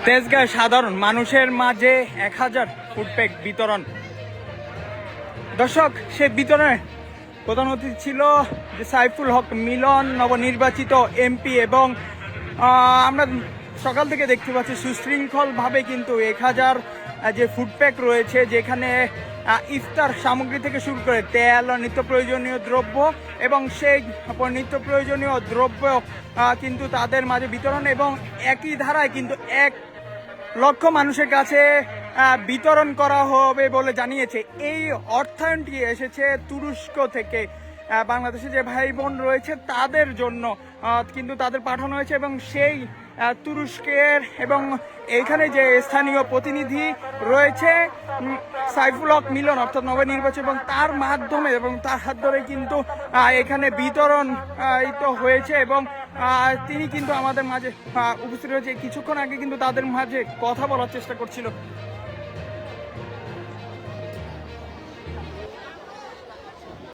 তেজগাঁও সাধারণ মানুষের মাঝে 1000 ফুড প্যাক বিতরণ। দর্শক, সে বিতরণে প্রধান অতিথি ছিল যে সাইফুল হক মিলন, নবনির্বাচিত এমপি। এবং আমরা সকাল থেকে দেখতে পাচ্ছি সুশৃঙ্খলভাবে কিন্তু 1000 যে ফুড প্যাক রয়েছে, যেখানে ইফতার সামগ্রী থেকে শুরু করে তেল, নিত্য প্রয়োজনীয় দ্রব্য এবং সেই নিত্য প্রয়োজনীয় দ্রব্য কিন্তু তাদের মাঝে বিতরণ, এবং একই ধারায় কিন্তু 1 লক্ষ মানুষের কাছে বিতরণ করা হবে বলে জানিয়েছে। এই অর্থায়নটি এসেছে তুরস্ক থেকে। বাংলাদেশে যে ভাই বোন রয়েছে তাদের জন্য কিন্তু তাদের পাঠানো হয়েছে, এবং সেই তুরস্কের এবং এইখানে যে স্থানীয় প্রতিনিধি রয়েছে সাইফুল হক মিলন অর্থাৎ নবনির্বাচিত, এবং তার মাধ্যমে এবং তার হাত ধরে কিন্তু এখানে বিতরণ হয়েছে। এবং তিনি কিন্তু আমাদের মাঝে উপস্থিত হয়েছে। কিছুক্ষণ আগে কিন্তু তাদের মাঝে কথা বলার চেষ্টা করছিল।